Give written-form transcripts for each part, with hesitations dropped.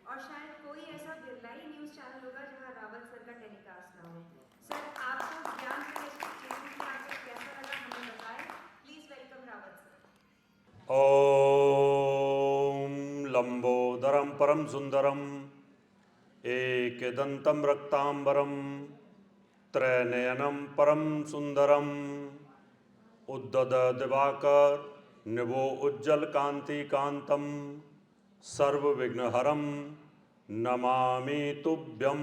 और शायद कोई ऐसा बिरला ही न्यूज चैनल होगा जहां रावत सर का टेलीकास्ट ना हो। सर, आपको ज्ञान कलेक्शन स्टेशन से आकर कैसा लगा हमें बताएं। Please welcome Rawat sir. ओम लंबोदरम परम सुंदरम एकदंतम रक्तांबरम त्रैनयनम परम सुंदरम उद्दद दिवाकर निभो उज्जवल कांति कांतम सर्व विघ्नहरम नमामि तुभ्यम।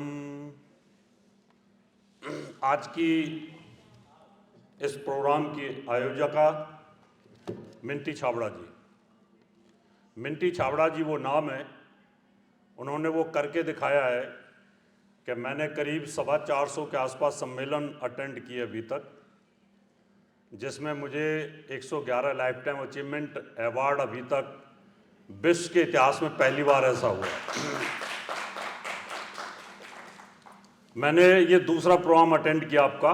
आज की इस प्रोग्राम की आयोजका मिंटी छाबड़ा जी। मिंटी छाबड़ा जी वो नाम है, उन्होंने वो करके दिखाया है कि मैंने करीब 450 के आसपास सम्मेलन अटेंड किए अभी तक, जिसमें मुझे 111 लाइफ टाइम अचीवमेंट अवार्ड अभी तक विश्व के इतिहास में पहली बार ऐसा हुआ। मैंने ये दूसरा प्रोग्राम अटेंड किया आपका।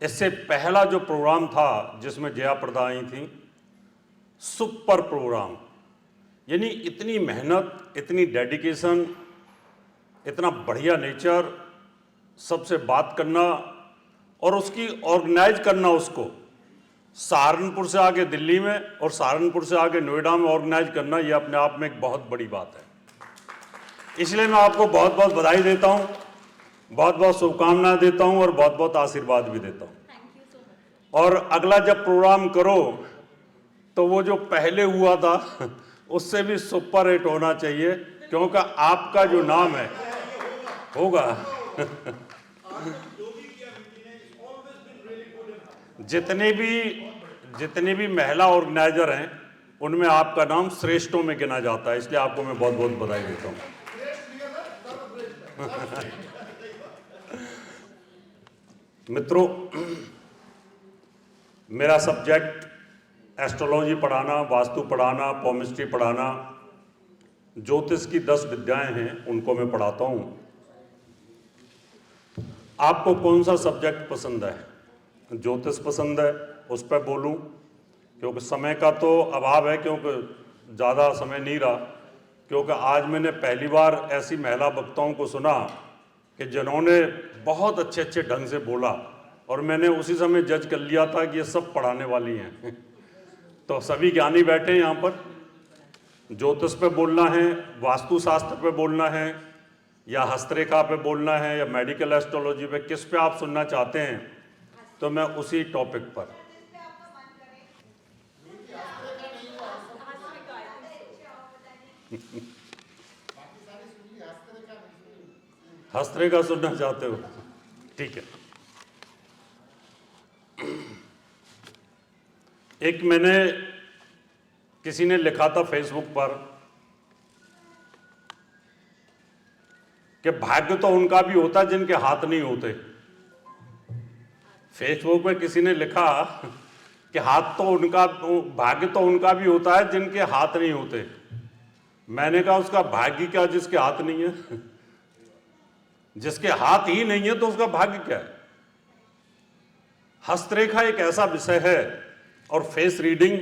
इससे पहला जो प्रोग्राम था जिसमें जया प्रदा आई थी, सुपर प्रोग्राम, यानी इतनी मेहनत, इतनी डेडिकेशन, इतना बढ़िया नेचर, सबसे बात करना और उसकी ऑर्गेनाइज करना, उसको सहारनपुर से आगे दिल्ली में और सहारनपुर से आगे नोएडा में ऑर्गेनाइज करना, ये अपने आप में एक बहुत बड़ी बात है। इसलिए मैं आपको बहुत बहुत बधाई देता हूँ, बहुत बहुत शुभकामनाएं देता हूँ और बहुत बहुत आशीर्वाद भी देता हूँ। और अगला जब प्रोग्राम करो तो वो जो पहले हुआ था उससे भी सुपर हिट होना चाहिए, क्योंकि आपका जो नाम है होगा। जितने भी महिला ऑर्गेनाइजर हैं उनमें आपका नाम श्रेष्ठों में गिना जाता है, इसलिए आपको मैं बहुत बहुत बधाई देता हूँ। मित्रों, मेरा सब्जेक्ट एस्ट्रोलॉजी पढ़ाना, वास्तु पढ़ाना, पॉमिस्ट्री पढ़ाना, ज्योतिष की 10 विद्याएं हैं, उनको मैं पढ़ाता हूँ। आपको कौन सा सब्जेक्ट पसंद है? ज्योतिष पसंद है, उस पर बोलूँ, क्योंकि समय का तो अभाव है, क्योंकि ज़्यादा समय नहीं रहा। क्योंकि आज मैंने पहली बार ऐसी महिला वक्ताओं को सुना कि जिन्होंने बहुत अच्छे अच्छे ढंग से बोला और मैंने उसी समय जज कर लिया था कि ये सब पढ़ाने वाली हैं। तो सभी ज्ञानी बैठे हैं यहाँ पर। ज्योतिष पे बोलना है, वास्तुशास्त्र पे बोलना है, या हस्तरेखा पे बोलना है, या मेडिकल एस्ट्रोलॉजी पे, किस पे आप सुनना चाहते हैं तो मैं उसी टॉपिक पर। हस्तरेखा सुनना चाहते हो? ठीक है। एक मैंने किसी ने लिखा था फेसबुक पर कि भाग्य तो उनका भी होता है जिनके हाथ नहीं होते। फेसबुक पे किसी ने लिखा कि भाग्य तो उनका भी होता है जिनके हाथ नहीं होते। मैंने कहा उसका भाग्य क्या जिसके हाथ नहीं है? जिसके हाथ ही नहीं है तो उसका भाग्य क्या है? हस्तरेखा एक ऐसा विषय है और फेस रीडिंग,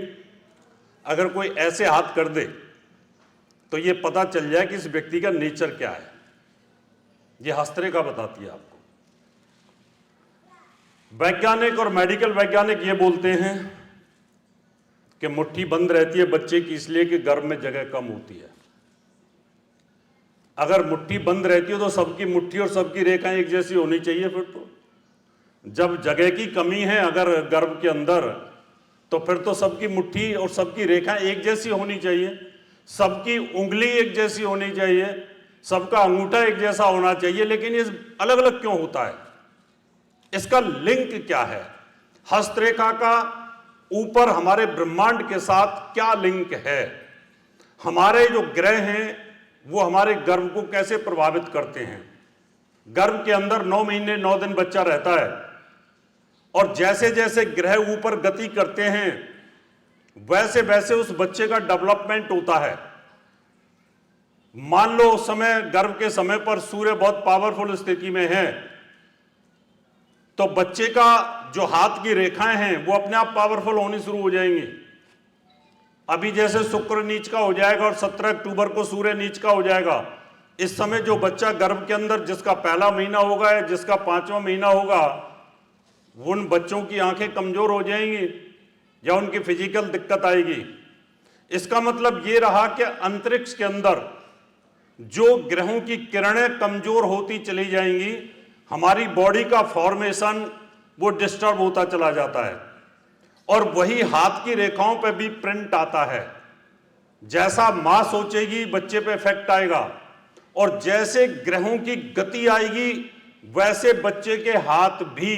अगर कोई ऐसे हाथ कर दे तो ये पता चल जाए कि इस व्यक्ति का नेचर क्या है। ये हस्तरेखा बताती है आपको। वैज्ञानिक और मेडिकल वैज्ञानिक ये बोलते हैं कि मुट्ठी बंद रहती है बच्चे की इसलिए कि गर्भ में जगह कम होती है। अगर मुट्ठी बंद रहती है तो सबकी मुट्ठी और सबकी रेखाएं एक जैसी होनी चाहिए। फिर तो जब जगह की कमी है अगर गर्भ के अंदर, तो फिर तो सबकी मुट्ठी और सबकी रेखाएं एक जैसी होनी चाहिए, सबकी उंगली एक जैसी होनी चाहिए, सबका अंगूठा एक जैसा होना चाहिए। लेकिन ये अलग अलग क्यों होता है? इसका लिंक क्या है? हस्तरेखा का ऊपर हमारे ब्रह्मांड के साथ क्या लिंक है? हमारे जो ग्रह हैं वो हमारे गर्भ को कैसे प्रभावित करते हैं? गर्भ के अंदर 9 महीने 9 दिन बच्चा रहता है और जैसे जैसे ग्रह ऊपर गति करते हैं वैसे वैसे उस बच्चे का डेवलपमेंट होता है। मान लो उस समय गर्भ के समय पर सूर्य बहुत पावरफुल स्थिति में है तो बच्चे का जो हाथ की रेखाएं हैं वो अपने आप पावरफुल होनी शुरू हो जाएंगी। अभी जैसे शुक्र नीच का हो जाएगा और 17 अक्टूबर को सूर्य नीच का हो जाएगा, इस समय जो बच्चा गर्भ के अंदर जिसका पहला महीना होगा या जिसका 5वां महीना होगा, उन बच्चों की आंखें कमजोर हो जाएंगी या उनकी फिजिकल दिक्कत आएगी। इसका मतलब ये रहा कि अंतरिक्ष के अंदर जो ग्रहों की किरणें कमजोर होती चली जाएंगी, हमारी बॉडी का फॉर्मेशन वो डिस्टर्ब होता चला जाता है और वही हाथ की रेखाओं पे भी प्रिंट आता है। जैसा मां सोचेगी बच्चे पे इफेक्ट आएगा और जैसे ग्रहों की गति आएगी वैसे बच्चे के हाथ भी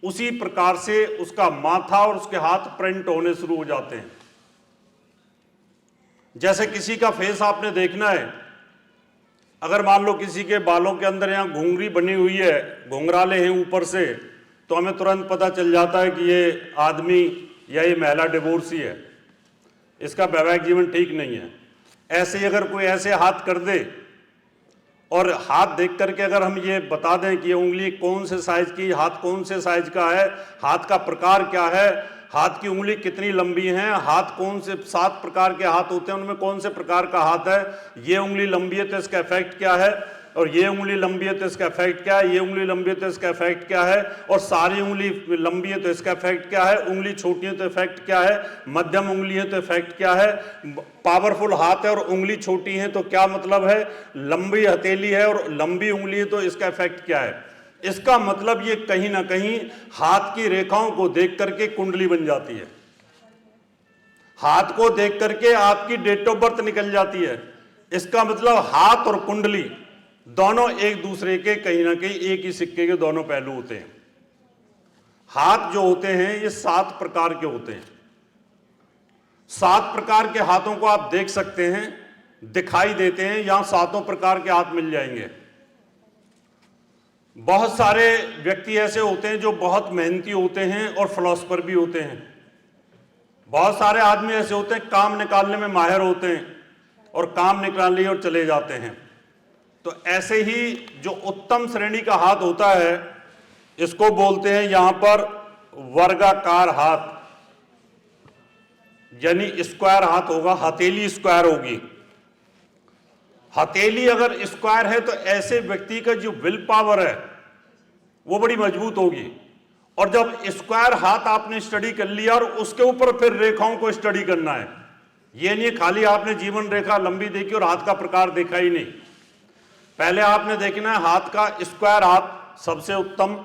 उसी प्रकार से उसका माथा और उसके हाथ प्रिंट होने शुरू हो जाते हैं। जैसे किसी का फेस आपने देखना है, अगर मान लो किसी के बालों के अंदर यहां घुंघरी बनी हुई है, घुंघराले हैं ऊपर से, तो हमें तुरंत पता चल जाता है कि ये आदमी या ये महिला डिवोर्सी है, इसका वैवाहिक जीवन ठीक नहीं है। ऐसे ही अगर कोई ऐसे हाथ कर दे और हाथ देख करके अगर हम ये बता दें कि ये उंगली कौन से साइज की, हाथ कौन से साइज का है, हाथ का प्रकार क्या है, हाथ की उंगली कितनी लंबी है, हाथ कौन से 7 प्रकार के हाथ होते हैं उनमें कौन से प्रकार का हाथ है, ये उंगली लंबी है तो इसका इफेक्ट क्या है, और ये उंगली लंबी है तो इसका इफेक्ट क्या है, ये उंगली लंबी है तो इसका इफेक्ट क्या है, और सारी उंगली लंबी है तो इसका इफेक्ट क्या है, उंगली छोटी है तो इफेक्ट क्या है, मध्यम उंगली है तो इफेक्ट क्या है, पावरफुल हाथ है और उंगली छोटी है तो क्या मतलब है, लंबी हथेली है और लंबी उंगली है तो इसका इफेक्ट क्या है। इसका मतलब ये कहीं ना कहीं हाथ की रेखाओं को देख करके कुंडली बन जाती है, हाथ को देख करके आपकी डेट ऑफ बर्थ निकल जाती है। इसका मतलब हाथ और कुंडली दोनों एक दूसरे के कहीं ना कहीं एक ही सिक्के के दोनों पहलू होते हैं। हाथ जो होते हैं ये 7 प्रकार के होते हैं। 7 प्रकार के हाथों को आप देख सकते हैं, दिखाई देते हैं, यहां 7 प्रकार के हाथ मिल जाएंगे। बहुत सारे व्यक्ति ऐसे होते हैं जो बहुत मेहनती होते हैं और फिलोसफर भी होते हैं। बहुत सारे आदमी ऐसे होते हैं काम निकालने में माहिर होते हैं और काम निकाल लिए और चले जाते हैं। तो ऐसे ही जो उत्तम श्रेणी का हाथ होता है इसको बोलते हैं यहां पर वर्गाकार हाथ, यानी स्क्वायर हाथ होगा, हथेली स्क्वायर होगी। हथेली अगर स्क्वायर है तो ऐसे व्यक्ति का जो विल पावर है वो बड़ी मजबूत होगी। और जब स्क्वायर हाथ आपने स्टडी कर लिया और उसके ऊपर फिर रेखाओं को स्टडी करना है, ये नहीं खाली आपने जीवन रेखा लंबी देखी और हाथ का प्रकार देखा ही नहीं, पहले आपने देखना है हाथ का स्क्वायर हाथ सबसे उत्तम,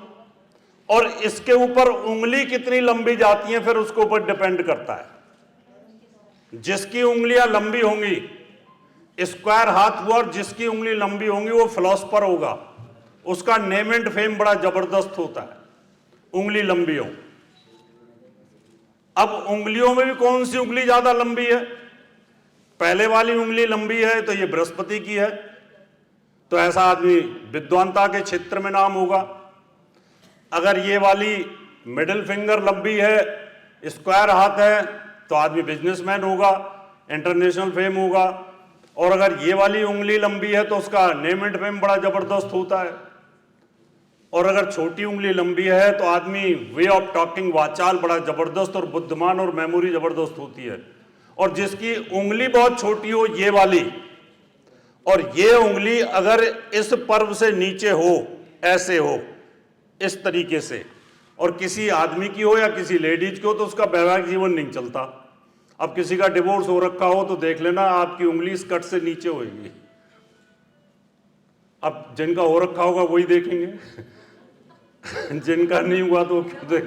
और इसके ऊपर उंगली कितनी लंबी जाती है फिर उसके ऊपर डिपेंड करता है। जिसकी उंगलियां लंबी होंगी, स्क्वायर हाथ हुआ और जिसकी उंगली लंबी होंगी वो फिलोसफर होगा, उसका नेम एंड फेम बड़ा जबरदस्त होता है, उंगली लंबी हो। अब उंगलियों में भी कौन सी उंगली ज्यादा लंबी है, पहले वाली उंगली लंबी है तो ये बृहस्पति की है, तो ऐसा आदमी विद्वानता के क्षेत्र में नाम होगा। अगर ये वाली मिडिल फिंगर लंबी है, स्क्वायर हाथ है, तो आदमी बिजनेसमैन होगा, इंटरनेशनल फेम होगा। और अगर ये वाली उंगली लंबी है तो उसका नेम एंड फेम बड़ा जबरदस्त होता है। और अगर छोटी उंगली लंबी है तो आदमी वे ऑफ टॉकिंग, वाचाल बड़ा जबरदस्त और बुद्धिमान और मेमोरी जबरदस्त होती है। और जिसकी उंगली बहुत छोटी हो, ये वाली, और ये उंगली अगर इस पर्व से नीचे हो, ऐसे हो, इस तरीके से, और किसी आदमी की हो या किसी लेडीज की हो, तो उसका वैवाहिक जीवन नहीं चलता। अब किसी का डिवोर्स हो रखा हो तो देख लेना आपकी उंगली इस कट से नीचे होगी। अब जिनका हो रखा होगा वही देखेंगे जिनका नहीं हुआ तो क्यों देख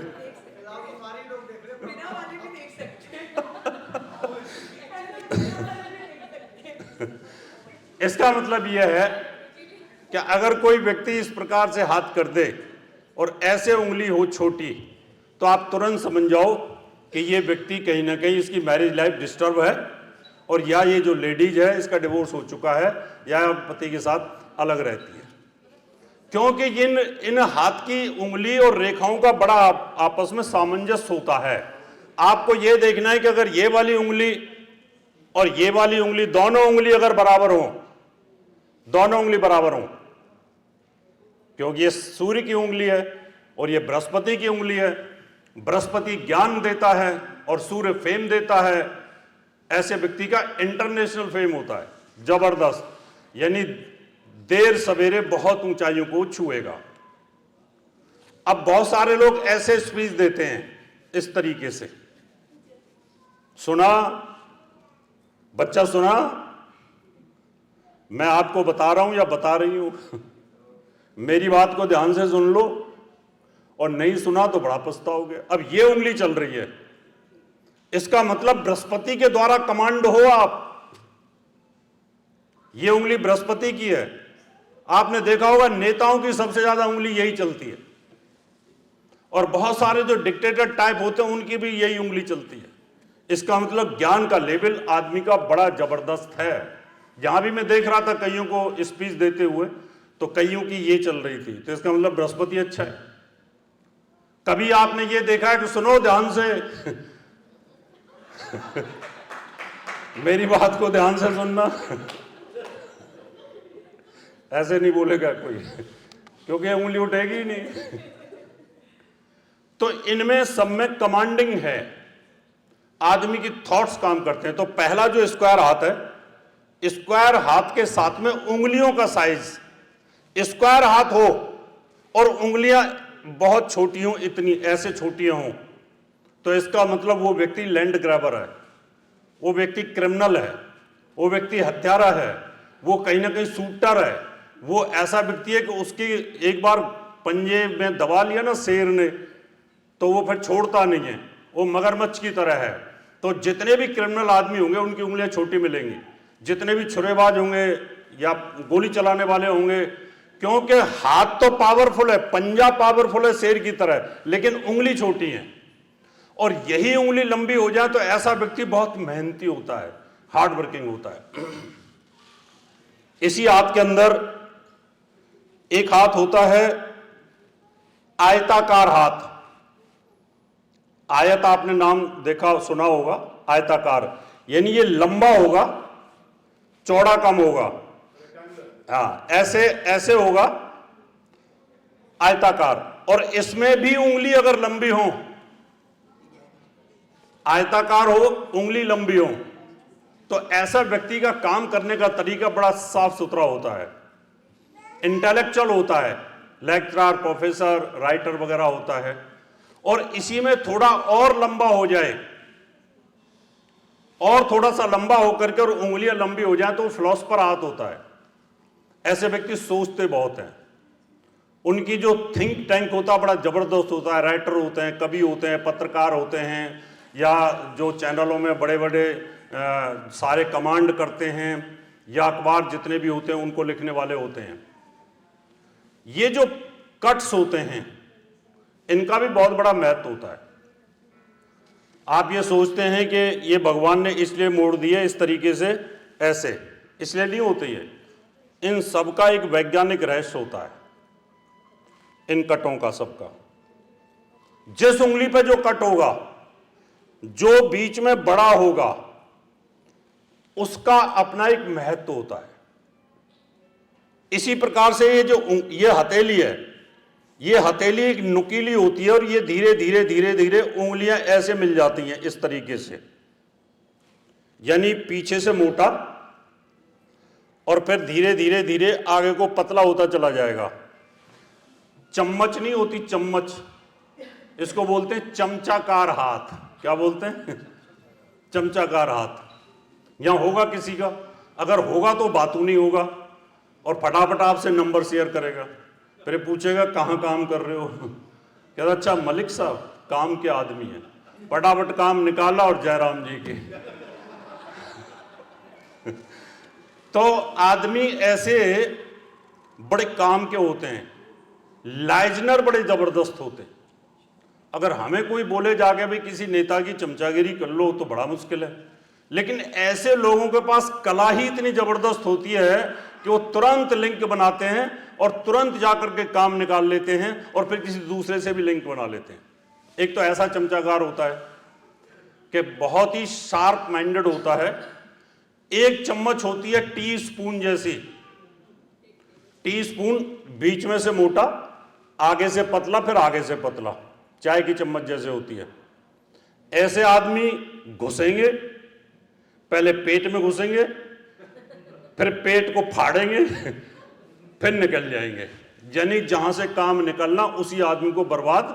इसका मतलब यह है कि अगर कोई व्यक्ति इस प्रकार से हाथ कर दे और ऐसे उंगली हो छोटी, तो आप तुरंत समझ जाओ कि ये व्यक्ति कहीं ना कहीं इसकी मैरिज लाइफ डिस्टर्ब है, और या ये जो लेडीज है इसका डिवोर्स हो चुका है या पति के साथ अलग रहती है। क्योंकि इन हाथ की उंगली और रेखाओं का बड़ा आपस में सामंजस्य होता है। आपको ये देखना है कि अगर ये वाली उंगली और ये वाली उंगली, दोनों उंगली अगर बराबर हो, दोनों उंगली बराबर हो, क्योंकि ये सूर्य की उंगली है और ये बृहस्पति की उंगली है। बृहस्पति ज्ञान देता है और सूर्य फेम देता है। ऐसे व्यक्ति का इंटरनेशनल फेम होता है, जबरदस्त, यानी देर सवेरे बहुत ऊंचाइयों को छुएगा। अब बहुत सारे लोग ऐसे स्पीच देते हैं इस तरीके से, सुना बच्चा, सुना, मैं आपको बता रहा हूं या बता रही हूं, मेरी बात को ध्यान से सुन लो, और नहीं सुना तो बड़ा पछताओगे। अब ये उंगली चल रही है, इसका मतलब बृहस्पति के द्वारा कमांड हो आप, ये उंगली बृहस्पति की है। आपने देखा होगा नेताओं की सबसे ज्यादा उंगली यही चलती है, और बहुत सारे जो डिक्टेटर टाइप होते हैं उनकी भी यही उंगली चलती है। इसका मतलब ज्ञान का लेवल आदमी का बड़ा जबरदस्त है। यहां भी मैं देख रहा था कईयों को स्पीच देते हुए, तो कईयों की ये चल रही थी, तो इसका मतलब बृहस्पति अच्छा है। कभी आपने ये देखा है कि सुनो ध्यान से मेरी बात को ध्यान से सुनना, ऐसे नहीं बोलेगा कोई, क्योंकि उंगली उठेगी ही नहीं। तो इनमें सब में कमांडिंग है, आदमी की थॉट्स काम करते हैं। तो पहला जो स्क्वायर हाथ है, स्क्वायर हाथ के साथ में उंगलियों का साइज, स्क्वायर हाथ हो और उंगलियां बहुत छोटी हो, इतनी ऐसे छोटियां हो, तो इसका मतलब वो व्यक्ति लैंड ग्रैबर है, वो व्यक्ति क्रिमिनल है, वो व्यक्ति हत्यारा है, वो कहीं ना कहीं शूटर है, वो ऐसा व्यक्ति है कि उसकी एक बार पंजे में दबा लिया ना शेर ने, तो वो फिर छोड़ता नहीं है, वो मगरमच्छ की तरह है। तो जितने भी क्रिमिनल आदमी होंगे उनकी उंगलियां छोटी मिलेंगी, जितने भी छुरेबाज होंगे या गोली चलाने वाले होंगे, क्योंकि हाथ तो पावरफुल है, पंजा पावरफुल है शेर की तरह, लेकिन उंगली छोटी है। और यही उंगली लंबी हो जाए तो ऐसा व्यक्ति बहुत मेहनती होता है, हार्ड वर्किंग होता है। इसी हाथ के अंदर एक हाथ होता है आयताकार हाथ। आयत आपने नाम देखा सुना होगा, आयताकार, यानी ये लंबा होगा, चौड़ा कम होगा, हाँ ऐसे ऐसे होगा आयताकार। और इसमें भी उंगली अगर लंबी हो, आयताकार हो उंगली लंबी हो, तो ऐसा व्यक्ति का काम करने का तरीका बड़ा साफ सुथरा होता है, इंटेलेक्चुअल होता है, लेक्चरर, प्रोफेसर, राइटर वगैरह होता है। और इसी में थोड़ा और लंबा हो जाए, और थोड़ा सा लंबा होकर के और उंगलियां लंबी हो जाए, तो फिलोसफर हाथ होता है। ऐसे व्यक्ति सोचते बहुत हैं, उनकी जो थिंक टैंक होता है बड़ा जबरदस्त होता है, राइटर होते हैं, कवि होते हैं, पत्रकार होते हैं, या जो चैनलों में बड़े बड़े सारे कमांड करते हैं, या अखबार जितने भी होते हैं उनको लिखने वाले होते हैं। ये जो कट्स होते हैं इनका भी बहुत बड़ा महत्व होता है। आप ये सोचते हैं कि ये भगवान ने इसलिए मोड़ दिए इस तरीके से, ऐसे इसलिए नहीं होती है। इन सब का एक वैज्ञानिक रहस्य होता है, इन कटों का सबका। जिस उंगली पे जो कट होगा, जो बीच में बड़ा होगा, उसका अपना एक महत्व होता है। इसी प्रकार से ये हथेली है, ये हथेली एक नुकीली होती है, और ये धीरे धीरे धीरे धीरे उंगलियां ऐसे मिल जाती हैं इस तरीके से, यानी पीछे से मोटा और फिर धीरे धीरे धीरे आगे को पतला होता चला जाएगा। चम्मच नहीं होती, चम्मच, इसको बोलते हैं चमचाकार हाथ। क्या बोलते हैं? चमचाकार हाथ। यहां होगा किसी का, अगर होगा तो बातू नहीं होगा, और फटाफट आपसे नंबर शेयर करेगा, फिर पूछेगा कहाँ काम कर रहे हो, कहता अच्छा मलिक साहब काम के आदमी है, फटाफट काम निकाला और जयराम जी की। तो आदमी ऐसे बड़े काम के होते हैं, लाइजनर बड़े जबरदस्त होते हैं। अगर हमें कोई बोले जाके भाई किसी नेता की चमचागिरी कर लो तो बड़ा मुश्किल है, लेकिन ऐसे लोगों के पास कला ही इतनी जबरदस्त होती है कि वो तुरंत लिंक बनाते हैं और तुरंत जाकर के काम निकाल लेते हैं, और फिर किसी दूसरे से भी लिंक बना लेते हैं। एक तो ऐसा चमचाकार होता है कि बहुत ही शार्प माइंडेड होता है। एक चम्मच होती है टी स्पून जैसी, टी स्पून बीच में से मोटा, आगे से पतला, फिर आगे से पतला, चाय की चम्मच जैसे होती है। ऐसे आदमी घुसेंगे, पहले पेट में घुसेंगे, फिर पेट को फाड़ेंगे, फिर निकल जाएंगे। यानी जहां से काम निकलना उसी आदमी को बर्बाद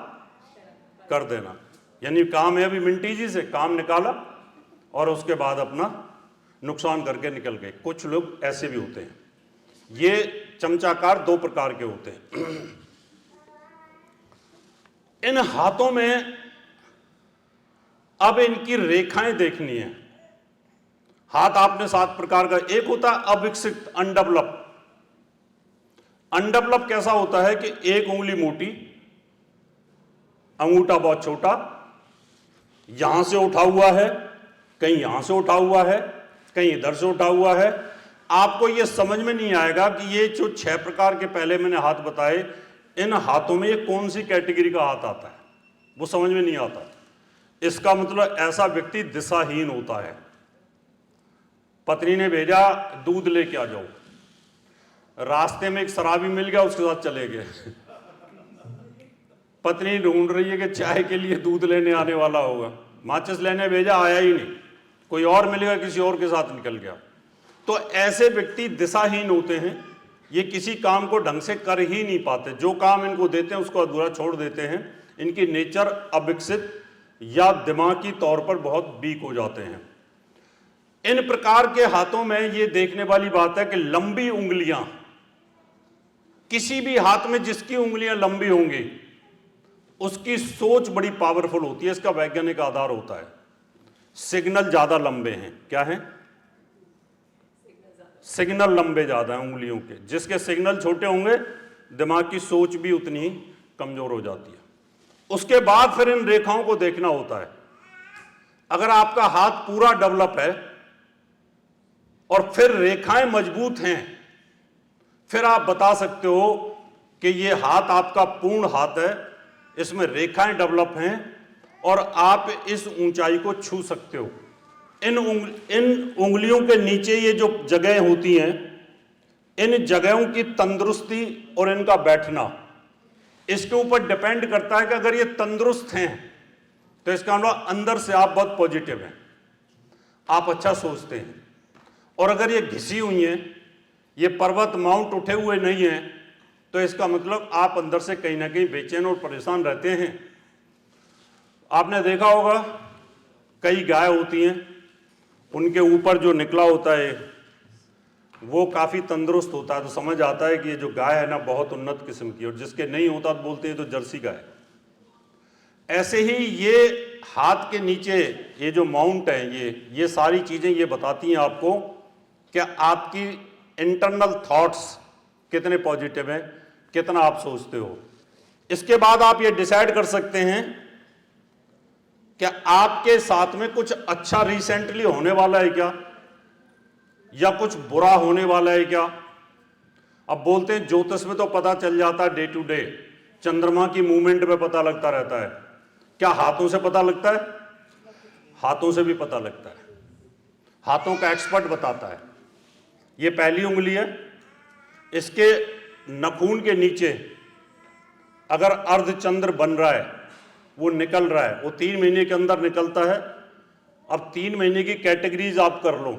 कर देना। यानी काम है अभी मिंटी जी से काम निकाला और उसके बाद अपना नुकसान करके निकल गए। कुछ लोग ऐसे भी होते हैं। ये चमचाकार दो प्रकार के होते हैं। इन हाथों में अब इनकी रेखाएं देखनी है। हाथ आपने 7 प्रकार का, एक होता है अविकसित अनडेवलप। अनडेवलप कैसा होता है कि एक उंगली मोटी, अंगूठा बहुत छोटा, यहां से उठा हुआ है, कहीं यहां से उठा हुआ है, कहीं इधर से उठा हुआ है। आपको यह समझ में नहीं आएगा कि ये जो 6 प्रकार के पहले मैंने हाथ बताए, इन हाथों में ये कौन सी कैटेगरी का हाथ आता है, वो समझ में नहीं आता। इसका मतलब ऐसा व्यक्ति दिशाहीन होता है। पत्नी ने भेजा दूध लेके आ जाओ, रास्ते में एक शराबी मिल गया, उसके साथ चले गए। पत्नी ढूंढ रही है कि चाय के लिए दूध लेने आने वाला होगा, माचिस लेने भेजा, आया ही नहीं, कोई और मिलेगा, किसी और के साथ निकल गया। तो ऐसे व्यक्ति दिशाहीन होते हैं। ये किसी काम को ढंग से कर ही नहीं पाते। जो काम इनको देते हैं उसको अधूरा छोड़ देते हैं। इनकी नेचर अविकसित या दिमागी तौर पर बहुत वीक हो जाते हैं। इन प्रकार के हाथों में ये देखने वाली बात है कि लंबी उंगलियां, किसी भी हाथ में जिसकी उंगलियां लंबी होंगी उसकी सोच बड़ी पावरफुल होती है। इसका वैज्ञानिक आधार होता है। सिग्नल ज्यादा लंबे हैं। क्या है? सिग्नल लंबे ज्यादा हैं उंगलियों के। जिसके सिग्नल छोटे होंगे दिमाग की सोच भी उतनी ही कमजोर हो जाती है। उसके बाद फिर इन रेखाओं को देखना होता है। अगर आपका हाथ पूरा डेवलप है और फिर रेखाएं मजबूत हैं, फिर आप बता सकते हो कि ये हाथ आपका पूर्ण हाथ है, इसमें रेखाएं डेवलप हैं और आप इस ऊंचाई को छू सकते हो। इन उंगलियों के नीचे ये जो जगह होती हैं, इन जगहों की तंदुरुस्ती और इनका बैठना इसके ऊपर डिपेंड करता है कि अगर ये तंदुरुस्त हैं तो इसका मतलब अंदर से आप बहुत पॉजिटिव हैं, आप अच्छा सोचते हैं। और अगर ये घिसी हुई हैं, ये पर्वत माउंट उठे हुए नहीं हैं, तो इसका मतलब आप अंदर से कहीं ना कहीं बेचैन और परेशान रहते हैं। आपने देखा होगा कई गाय होती हैं, उनके ऊपर जो निकला होता है वो काफ़ी तंदुरुस्त होता है, तो समझ आता है कि ये जो गाय है ना बहुत उन्नत किस्म की। और जिसके नहीं होता तो बोलते हैं तो जर्सी गाय। ऐसे ही ये हाथ के नीचे ये जो माउंट है, ये सारी चीज़ें ये बताती हैं आपको कि आपकी इंटरनल थॉट्स कितने पॉजिटिव हैं, कितना आप सोचते हो। इसके बाद आप ये डिसाइड कर सकते हैं कि आपके साथ में कुछ अच्छा रिसेंटली होने वाला है क्या, या कुछ बुरा होने वाला है क्या। अब बोलते हैं ज्योतिष में तो पता चल जाता है डे टू डे, चंद्रमा की मूवमेंट में पता लगता रहता है। क्या हाथों से पता लगता है? हाथों से भी पता लगता है। हाथों का एक्सपर्ट बताता है। ये पहली उंगली है, इसके नाखून के नीचे अगर अर्धचंद्र बन रहा है, वो निकल रहा है, वो 3 महीने के अंदर निकलता है। अब 3 महीने की कैटेगरीज आप कर लो।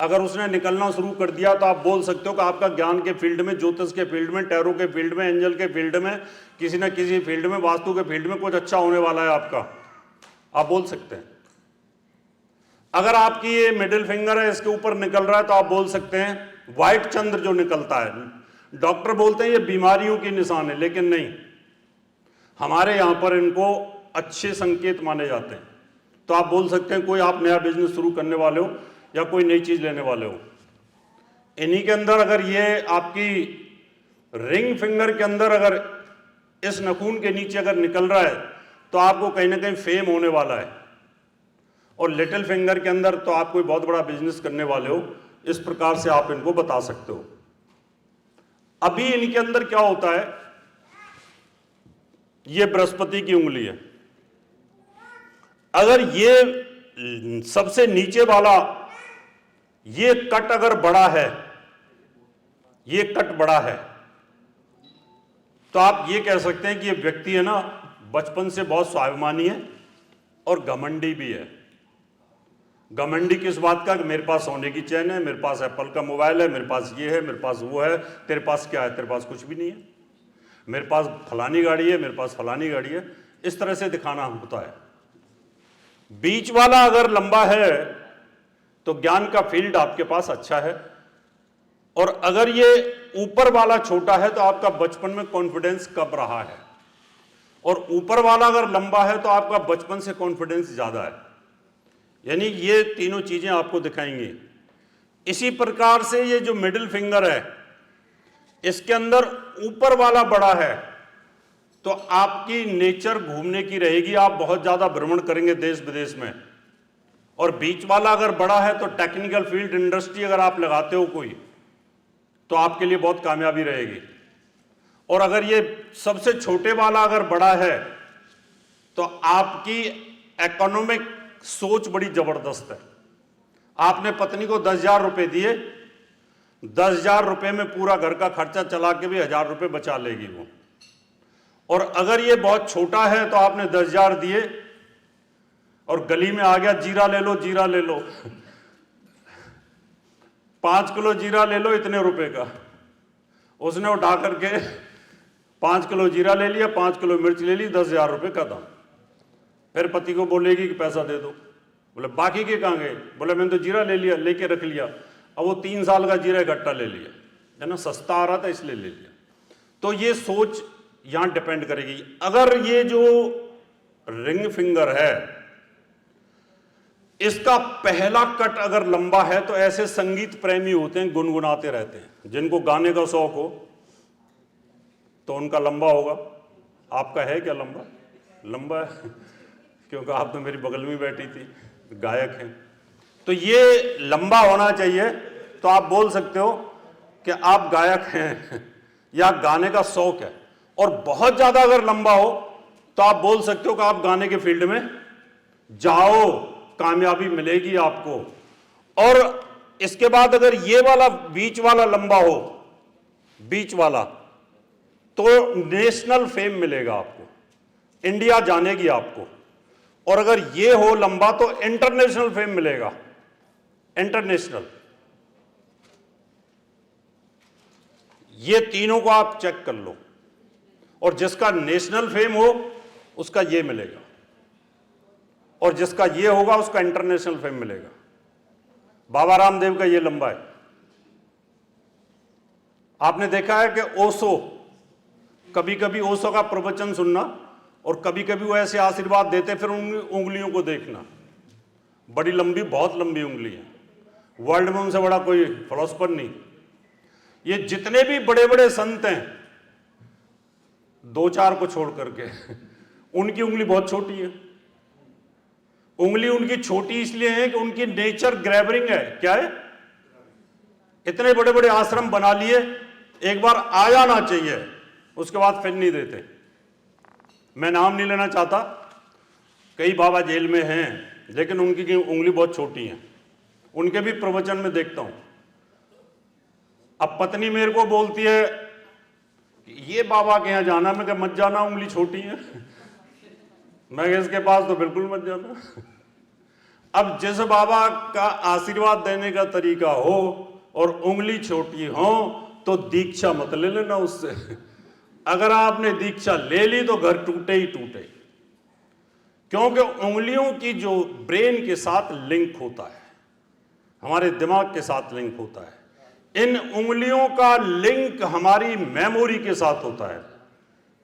अगर उसने निकलना शुरू कर दिया तो आप बोल सकते हो कि आपका ज्ञान के फील्ड में, ज्योतिष के फील्ड में, टैरो के फील्ड में, एंजल के फील्ड में, किसी ना किसी फील्ड में, वास्तु के फील्ड में कुछ अच्छा होने वाला है आपका, आप बोल सकते हैं। अगर आपकी ये मिडिल फिंगर है, इसके ऊपर निकल रहा है, तो आप बोल सकते हैं व्हाइट चंद्र जो निकलता है। डॉक्टर बोलते हैं ये बीमारियों की निशान है, लेकिन नहीं, हमारे यहां पर इनको अच्छे संकेत माने जाते हैं। तो आप बोल सकते हैं कोई आप नया बिजनेस शुरू करने वाले हो या कोई नई चीज लेने वाले हो। इन्हीं के अंदर अगर ये आपकी रिंग फिंगर के अंदर अगर इस नाखून के नीचे अगर निकल रहा है तो आपको कहीं ना कहीं फेम होने वाला है। और लिटिल फिंगर के अंदर तो आप कोई बहुत बड़ा बिजनेस करने वाले हो। इस प्रकार से आप इनको बता सकते हो। अभी इनके अंदर क्या होता है, ये बृहस्पति की उंगली है। अगर ये सबसे नीचे वाला ये कट अगर बड़ा है, ये कट बड़ा है, तो आप ये कह सकते हैं कि ये व्यक्ति है ना बचपन से बहुत स्वाभिमानी है और घमंडी भी है। घमंडी किस बात का कि मेरे पास सोने की चैन है, मेरे पास एप्पल का मोबाइल है, मेरे पास ये है, मेरे पास वो है। तेरे पास क्या है? तेरे पास कुछ भी नहीं है। मेरे पास फलानी गाड़ी है, मेरे पास फलानी गाड़ी है। इस तरह से दिखाना होता है। बीच वाला अगर लंबा है तो ज्ञान का फील्ड आपके पास अच्छा है, और अगर ये ऊपर वाला छोटा है तो आपका बचपन में कॉन्फिडेंस कम रहा है, और ऊपर वाला अगर लंबा है तो आपका बचपन से कॉन्फिडेंस ज्यादा है। यानी ये तीनों चीजें आपको दिखाएंगे। इसी प्रकार से ये जो मिडिल फिंगर है, इसके अंदर ऊपर वाला बड़ा है तो आपकी नेचर घूमने की रहेगी, आप बहुत ज्यादा भ्रमण करेंगे देश विदेश में। और बीच वाला अगर बड़ा है तो टेक्निकल फील्ड, इंडस्ट्री अगर आप लगाते हो कोई, तो आपके लिए बहुत कामयाबी रहेगी। और अगर ये सबसे छोटे वाला अगर बड़ा है तो आपकी इकोनॉमिक सोच बड़ी जबरदस्त है। आपने पत्नी को 10,000 रुपए दिए, 10,000 रुपए में पूरा घर का खर्चा चला के भी 1,000 रुपए बचा लेगी वो। और अगर ये बहुत छोटा है तो आपने 10,000 दिए और गली में आ गया, जीरा ले लो, जीरा ले लो 5 किलो जीरा ले लो इतने रुपए का। उसने उठा करके 5 किलो जीरा ले लिया, 5 किलो मिर्च ले ली, 10,000 रुपए का दाम। फिर पति को बोलेगी कि पैसा दे दो। बोले बाकी के कहाँ गए? बोले मैंने तो जीरा ले लिया, लेके रख लिया। अब वो 3 साल का जीरा इकट्ठा ले लिया, है ना, सस्ता आ रहा था इसलिए ले लिया। तो ये सोच यहां डिपेंड करेगी। अगर ये जो रिंग फिंगर है, इसका पहला कट अगर लंबा है तो ऐसे संगीत प्रेमी होते हैं, गुनगुनाते रहते हैं। जिनको गाने का शौक हो तो उनका लंबा होगा। आपका है क्या लंबा? लंबा है क्योंकि आप तो मेरी बगल में बैठी थी, गायक हैं। तो ये लंबा होना चाहिए, तो आप बोल सकते हो कि आप गायक हैं या गाने का शौक है। और बहुत ज्यादा अगर लंबा हो तो आप बोल सकते हो कि आप गाने के फील्ड में जाओ, कामयाबी मिलेगी आपको। और इसके बाद अगर ये वाला बीच वाला लंबा हो, बीच वाला, तो नेशनल फेम मिलेगा आपको, इंडिया जानेगी आपको। और अगर ये हो लंबा तो इंटरनेशनल फेम मिलेगा, इंटरनेशनल। ये तीनों को आप चेक कर लो, और जिसका नेशनल फेम हो उसका ये मिलेगा, और जिसका ये होगा उसका इंटरनेशनल फेम मिलेगा। बाबा रामदेव का ये लंबा है। आपने देखा है कि ओशो, कभी कभी ओशो का प्रवचन सुनना और कभी कभी वो ऐसे आशीर्वाद देते, फिर उन उंगलियों को देखना, बड़ी लंबी, बहुत लंबी उंगली है। वर्ल्ड में उनसे बड़ा कोई फिलोसफर नहीं। ये जितने भी बड़े बड़े संत हैं, 2-4 को छोड़ करके, उनकी उंगली बहुत छोटी है। उंगली उनकी छोटी इसलिए है कि उनकी नेचर ग्रैबरिंग है। क्या है? इतने बड़े बड़े आश्रम बना लिए, एक बार आ जाना चाहिए, उसके बाद फिर नहीं देते। मैं नाम नहीं लेना चाहता, कई बाबा जेल में हैं, लेकिन उनकी उंगली बहुत छोटी है। उनके भी प्रवचन में देखता हूं। अब पत्नी मेरे को बोलती है ये बाबा के यहां जाना, मैं क्या मत जाना, उंगली छोटी है। मैं इसके पास तो बिल्कुल मत जाना। अब जिस बाबा का आशीर्वाद देने का तरीका हो और उंगली छोटी हो तो दीक्षा मत ले लेना उससे। अगर आपने दीक्षा ले ली तो घर टूटे ही टूटे, क्योंकि उंगलियों की जो ब्रेन के साथ लिंक होता है, हमारे दिमाग के साथ लिंक होता है। इन उंगलियों का लिंक हमारी मेमोरी के साथ होता है।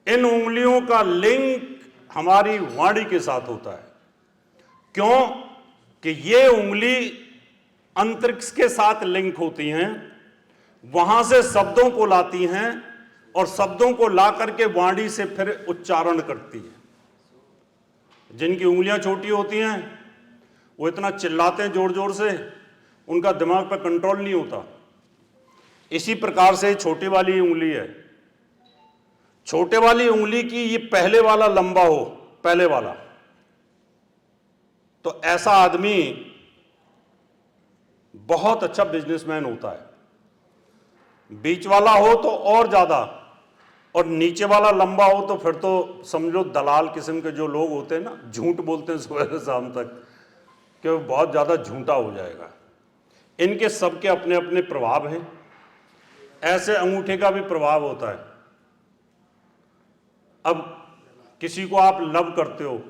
इन उंगलियों का लिंक हमारी वाणी के साथ होता है। क्यों? कि ये उंगली अंतरिक्ष के साथ लिंक होती हैं, वहां से शब्दों को लाती हैं और शब्दों को ला करके वाणी से फिर उच्चारण करती है। जिनकी उंगलियां छोटी होती हैं वो इतना चिल्लाते हैं जोर जोर से, उनका दिमाग पर कंट्रोल नहीं होता। इसी प्रकार से छोटी वाली उंगली है। छोटे वाली उंगली की ये पहले वाला लंबा हो, पहले वाला, तो ऐसा आदमी बहुत अच्छा बिजनेसमैन होता है। बीच वाला हो तो और ज्यादा, और नीचे वाला लंबा हो तो फिर तो समझो दलाल किस्म के जो लोग होते हैं ना, झूठ बोलते हैं सुबह से शाम तक, कि वो बहुत ज़्यादा झूठा हो जाएगा। इनके सबके अपने अपने प्रभाव हैं। ऐसे अंगूठे का भी प्रभाव होता है। अब किसी को आप लव करते हो,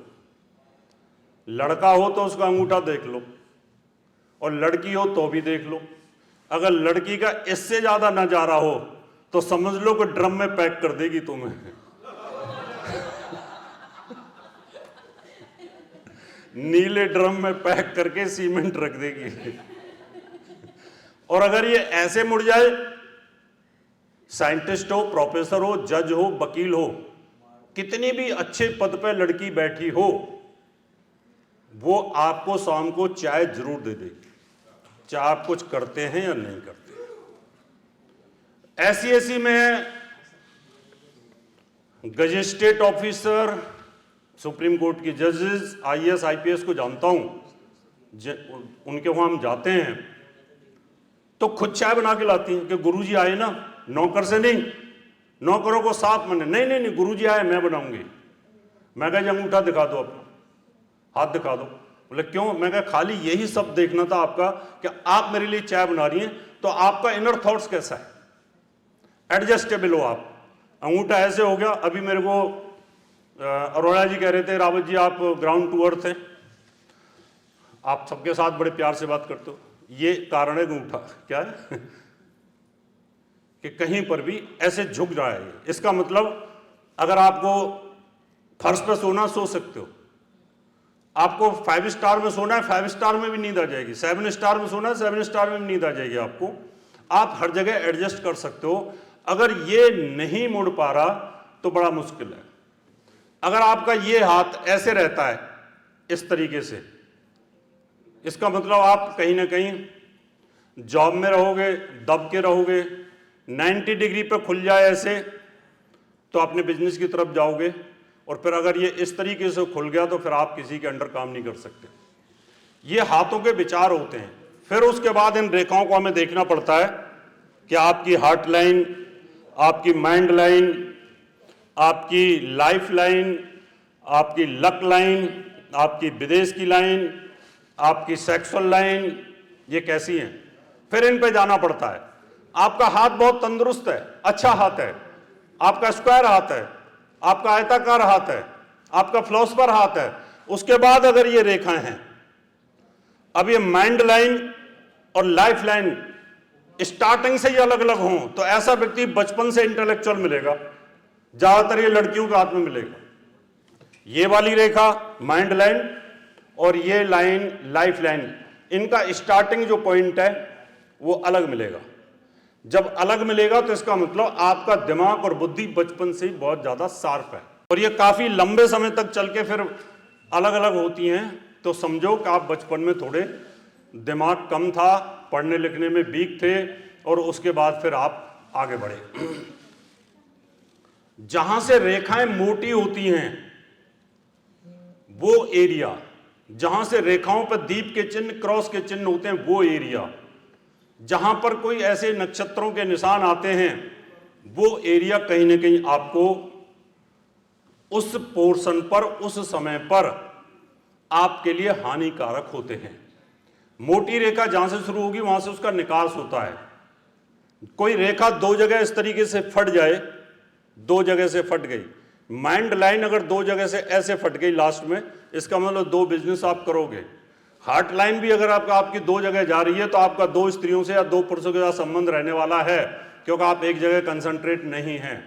लड़का हो तो उसका अंगूठा देख लो, और लड़की हो तो भी देख लो। अगर लड़की का इससे ज्यादा नजारा हो तो समझ लो कि ड्रम में पैक कर देगी तुम्हें। नीले ड्रम में पैक करके सीमेंट रख देगी। और अगर ये ऐसे मुड़ जाए, साइंटिस्ट हो, प्रोफेसर हो, जज हो, वकील हो, कितनी भी अच्छे पद पे लड़की बैठी हो, वो आपको शाम को चाय जरूर दे देगी, चाहे आप कुछ करते हैं या नहीं करते। ऐसी मैं गजेस्टेट ऑफिसर, सुप्रीम कोर्ट की जजेस, आईएएस आईपीएस को जानता हूं। उनके वहां हम जाते हैं तो खुद चाय बना के लाती हैं कि गुरुजी आए ना, नौकर से नहीं, नौकरों को साथ मने, नहीं नहीं नहीं, गुरुजी आए मैं बनाऊंगी। मैं कहा अंगूठा दिखा दो, अपना हाथ दिखा दो। बोले क्यों? मैं कहा खाली यही सब देखना था आपका कि आप मेरे लिए चाय बना रही हैं तो आपका इनर थॉट्स कैसा है, एडजस्टेबल हो आप। अंगूठा ऐसे हो गया। अभी मेरे को अरोड़ा जी कह रहे थे, रावत जी आप ग्राउंड टू अर्थ हैं, आप सबके साथ बड़े प्यार से बात करते हो। ये कारण है अंगूठा क्या है कि कहीं पर भी ऐसे झुक रहा है। इसका मतलब अगर आपको फर्श पे सोना, सो सकते हो। आपको 5 स्टार में सोना है, 5 स्टार में भी नींद आ जाएगी। 7 स्टार में सोना है, 7 स्टार में भी नींद आ जाएगी आपको। आप हर जगह एडजस्ट कर सकते हो। अगर ये नहीं मुड़ पा रहा तो बड़ा मुश्किल है। अगर आपका ये हाथ ऐसे रहता है इस तरीके से, इसका मतलब आप कहीं ना कहीं जॉब में रहोगे, दब के रहोगे। 90 डिग्री पे खुल जाए ऐसे तो अपने बिजनेस की तरफ जाओगे, और फिर अगर ये इस तरीके से खुल गया तो फिर आप किसी के अंडर काम नहीं कर सकते। ये हाथों के विचार होते हैं। फिर उसके बाद इन रेखाओं को हमें देखना पड़ता है कि आपकी हार्ट लाइन, आपकी माइंड लाइन, आपकी लाइफ लाइन, आपकी लक लाइन, आपकी विदेश की लाइन, आपकी सेक्सुअल लाइन, ये कैसी हैं। फिर इन पे जाना पड़ता है। आपका हाथ बहुत तंदुरुस्त है, अच्छा हाथ है, आपका स्क्वायर हाथ है, आपका आयताकार हाथ है, आपका फ्लोस्पर हाथ है। उसके बाद अगर ये रेखाएं हैं, अब ये माइंड लाइन और लाइफ लाइन स्टार्टिंग से ही अलग अलग हों तो ऐसा व्यक्ति बचपन से इंटेलेक्चुअल मिलेगा। ज्यादातर ये लड़कियों के हाथ में मिलेगा। ये वाली रेखा माइंड लाइन और ये लाइन लाइफ लाइन, इनका स्टार्टिंग जो पॉइंट है वो अलग मिलेगा। जब अलग मिलेगा तो इसका मतलब आपका दिमाग और बुद्धि बचपन से ही बहुत ज्यादा शार्प है, और ये काफी लंबे समय तक चल के फिर अलग अलग होती हैं। तो समझो कि आप बचपन में थोड़े दिमाग कम था, पढ़ने लिखने में वीक थे, और उसके बाद फिर आप आगे बढ़े। जहां से रेखाएं मोटी होती हैं वो एरिया, जहां से रेखाओं पर दीप के चिन्ह, क्रॉस के चिन्ह होते हैं वो एरिया, जहां पर कोई ऐसे नक्षत्रों के निशान आते हैं वो एरिया कहीं ना कहीं आपको उस पोर्शन पर, उस समय पर आपके लिए हानिकारक होते हैं। मोटी रेखा जहां से शुरू होगी वहां से उसका निकास होता है। कोई रेखा दो जगह इस तरीके से फट जाए, दो जगह से फट गई, माइंड लाइन अगर दो जगह से ऐसे फट गई लास्ट में, इसका मतलब 2 बिजनेस आप करोगे। हार्ट लाइन भी अगर आपकी 2 जगह जा रही है तो आपका 2 स्त्रियों से या 2 पुरुषों के साथ संबंध रहने वाला है, क्योंकि आप एक जगह कंसंट्रेट नहीं हैं।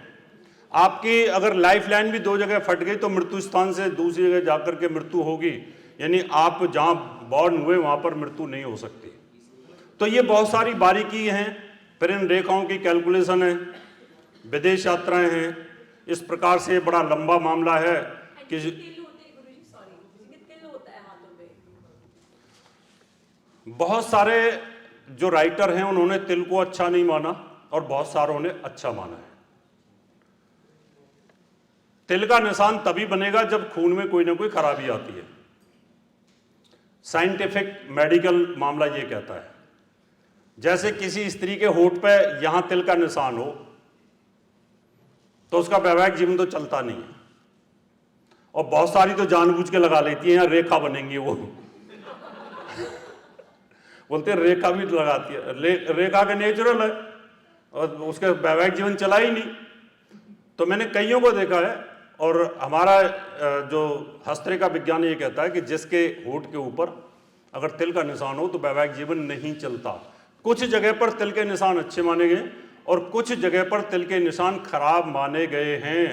आपकी अगर लाइफ लाइन भी 2 जगह फट गई तो मृत्यु स्थान से दूसरी जगह जाकर के मृत्यु होगी, यानी आप जहां बॉर्न हुए वहां पर मृत्यु नहीं हो सकती। तो ये बहुत सारी बारीकी हैं। फिर इन रेखाओं की कैलकुलेशन है, विदेश यात्राएं हैं। इस प्रकार से बड़ा लंबा मामला है कि बहुत सारे जो राइटर हैं उन्होंने तिल को अच्छा नहीं माना और बहुत सारों ने अच्छा माना है। तिल का निशान तभी बनेगा जब खून में कोई ना कोई खराबी आती है। साइंटिफिक मेडिकल मामला ये कहता है, जैसे किसी स्त्री के होठ पे यहां तिल का निशान हो तो उसका वैवाहिक जीवन तो चलता नहीं है, और बहुत सारी तो जानबूझ के लगा लेती हैं, यार रेखा बनेंगी वो। बोलते हैं रेखा भी लगाती है, रेखा का नेचुरल है और उसका वैवाहिक जीवन चला ही नहीं। तो मैंने कईयों को देखा है, और हमारा जो हस्तरेखा विज्ञान ये कहता है कि जिसके होठ के ऊपर अगर तिल का निशान हो तो वैवाहिक जीवन नहीं चलता। कुछ जगह पर तिल के निशान अच्छे माने गए और कुछ जगह पर तिल के निशान खराब माने गए हैं।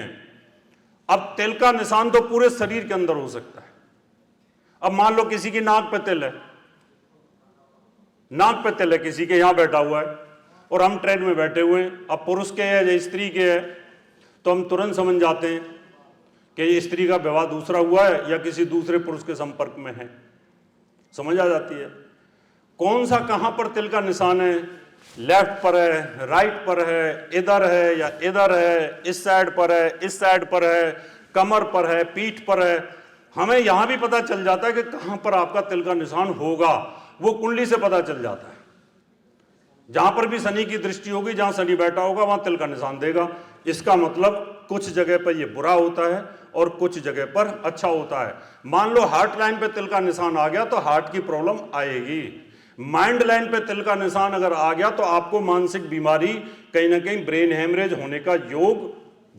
अब तिल का निशान तो पूरे शरीर के अंदर हो सकता है। अब मान लो किसी की नाक पे तिल है, नाक पे तिल है, किसी के यहां बैठा हुआ है और हम ट्रेन में बैठे हुए हैं, अब पुरुष के है या स्त्री के है, तो हम तुरंत समझ जाते हैं कि ये स्त्री का विवाह दूसरा हुआ है या किसी दूसरे पुरुष के संपर्क में है, समझ आ जाती है। कौन सा कहां पर तिल का निशान है, लेफ्ट पर है, राइट पर है, इधर है या इधर है, इस साइड पर है, इस साइड पर है, कमर पर है, पीठ पर है, हमें यहां भी पता चल जाता है कि कहां पर आपका तिल का निशान होगा, वो कुंडली से पता चल जाता है। जहां पर भी शनि की दृष्टि होगी, जहां शनि बैठा होगा वहां तिल का निशान देगा। इसका मतलब कुछ जगह पर ये बुरा होता है और कुछ जगह पर अच्छा होता है। मान लो हार्ट लाइन पे तिल का निशान आ गया तो हार्ट की प्रॉब्लम आएगी। माइंड लाइन पे तिल का निशान अगर आ गया तो आपको मानसिक बीमारी, कहीं ना कहीं ब्रेन हेमरेज होने का योग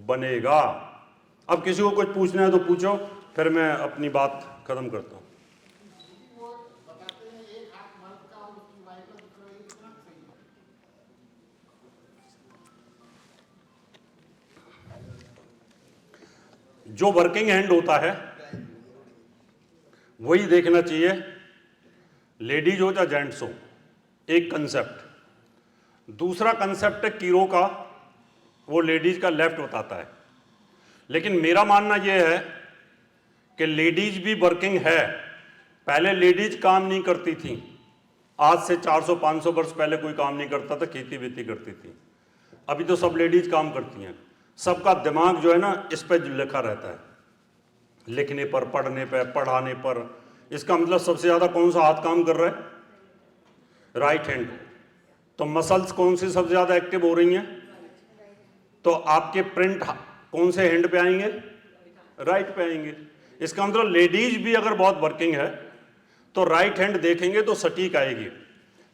बनेगा। अब किसी को कुछ पूछना है तो पूछो, फिर मैं अपनी बात खत्म करता हूं। जो वर्किंग हैंड होता है वही देखना चाहिए, लेडीज हो या जेंट्स हो, एक कंसेप्ट। दूसरा कंसेप्ट है कीरो का, वो लेडीज का लेफ्ट बताता है। लेकिन मेरा मानना यह है कि लेडीज भी वर्किंग है। पहले लेडीज काम नहीं करती थी, आज से 400-500 वर्ष पहले कोई काम नहीं करता था, खेती वेती करती थी। अभी तो सब लेडीज काम करती हैं। सबका दिमाग जो है ना इस पर लिखा रहता है, लिखने पर, पढ़ने पर, पढ़ाने पर। इसका मतलब सबसे ज्यादा कौन सा हाथ काम कर रहा है? Right hand. तो मसल्स कौन सी सबसे ज्यादा एक्टिव हो रही हैं? तो आपके प्रिंट कौन से हैंड पे आएंगे? राइट पे आएंगे। इसका मतलब लेडीज भी अगर बहुत वर्किंग है तो राइट हैंड देखेंगे तो सटीक आएगी।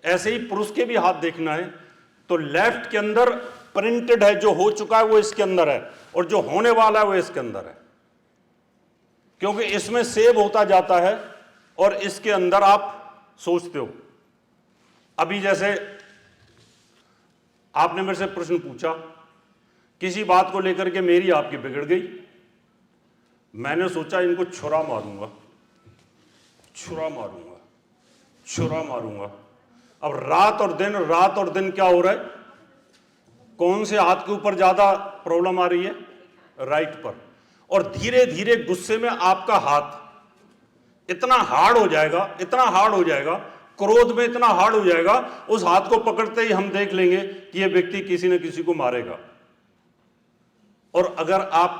ऐसे ही पुरुष के भी हाथ देखना है तो लेफ्ट के अंदर प्रिंटेड है, जो हो चुका है वो इसके अंदर है और जो होने वाला है वो इसके अंदर है, क्योंकि इसमें सेव होता जाता है और इसके अंदर आप सोचते हो। अभी जैसे आपने मेरे से प्रश्न पूछा, किसी बात को लेकर के मेरी आपकी बिगड़ गई, मैंने सोचा इनको छुरा मारूंगा, छुरा मारूंगा, छुरा मारूंगा। अब रात और दिन क्या हो रहा है? कौन से हाथ के ऊपर ज्यादा प्रॉब्लम आ रही है? राइट पर। और धीरे धीरे गुस्से में आपका हाथ इतना हार्ड हो जाएगा, इतना हार्ड हो जाएगा, क्रोध में इतना हार्ड हो जाएगा, उस हाथ को पकड़ते ही हम देख लेंगे कि यह व्यक्ति किसी न किसी को मारेगा। और अगर आप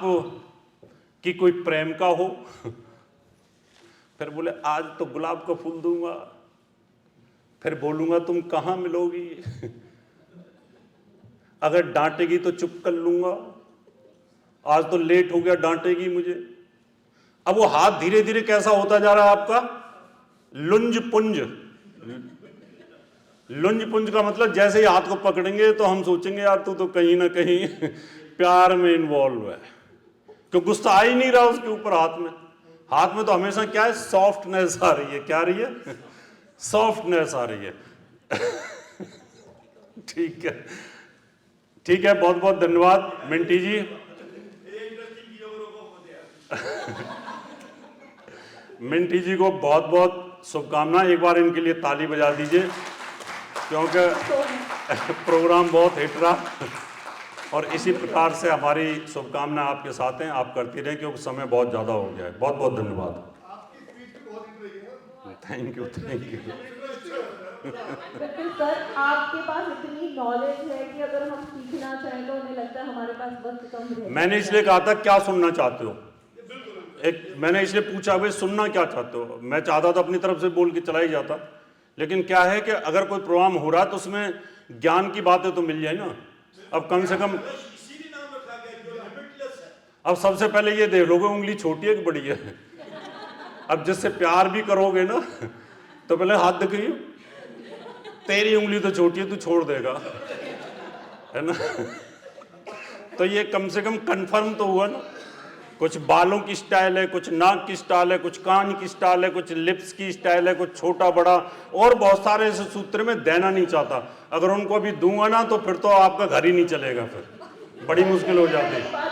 कि कोई प्रेम का हो फिर बोले आज तो गुलाब का फूल दूंगा, फिर बोलूंगा तुम कहां मिलोगी, अगर डांटेगी तो चुप कर लूंगा, आज तो लेट हो गया डांटेगी मुझे। अब वो हाथ धीरे धीरे कैसा होता जा रहा है आपका? लुंज पुंज। लुंज पुंज का मतलब जैसे ही हाथ को पकड़ेंगे तो हम सोचेंगे यार तू तो कहीं ना कहीं प्यार में इन्वॉल्व है, क्यों गुस्सा आ ही नहीं रहा उसके ऊपर। हाथ में तो हमेशा क्या है? सॉफ्टनेस आ रही है। क्या आ रही है? सॉफ्टनेस आ रही है। ठीक है, ठीक है, बहुत बहुत धन्यवाद मिंटी जी। मिंटी जी को बहुत बहुत शुभकामनाएं। एक बार इनके लिए ताली बजा दीजिए, क्योंकि प्रोग्राम बहुत हिट रहा और इसी प्रकार से हमारी शुभकामनाएं आपके साथ हैं। आप करती रहें क्योंकि समय बहुत ज़्यादा हो गया है। बहुत बहुत धन्यवाद। Thank you, thank you. बिल्कुल सर, आपके पास इतनी नॉलेज है कि अगर हम सीखना चाहें तो उन्हें लगता है हमारे पास वक्त कम है। मैंने इसलिए कहा था क्या सुनना चाहते हो, मैंने इसलिए पूछा भाई सुनना क्या चाहते हो। मैं चाहता था अपनी तरफ से बोल के चला ही जाता, लेकिन क्या है कि अगर कोई प्रोग्राम हो रहा है तो उसमें ज्ञान की बातें तो मिल जाए ना। अब कम से कम अब सबसे पहले ये देख लोगे उंगली छोटी है कि बड़ी है। अब जिससे प्यार भी करोगे ना तो पहले हाथ दिखाइए, तेरी उंगली तो छोटी है, तू छोड़ देगा, है ना। तो ये कम से कम कंफर्म तो हुआ ना। कुछ बालों की स्टाइल है, कुछ नाक की स्टाइल है, कुछ कान की स्टाइल है, कुछ लिप्स की स्टाइल है, कुछ छोटा बड़ा, और बहुत सारे ऐसे सूत्र में देना नहीं चाहता। अगर उनको अभी दूंगा ना तो फिर तो आपका घर ही नहीं चलेगा, फिर बड़ी मुश्किल हो जाती है।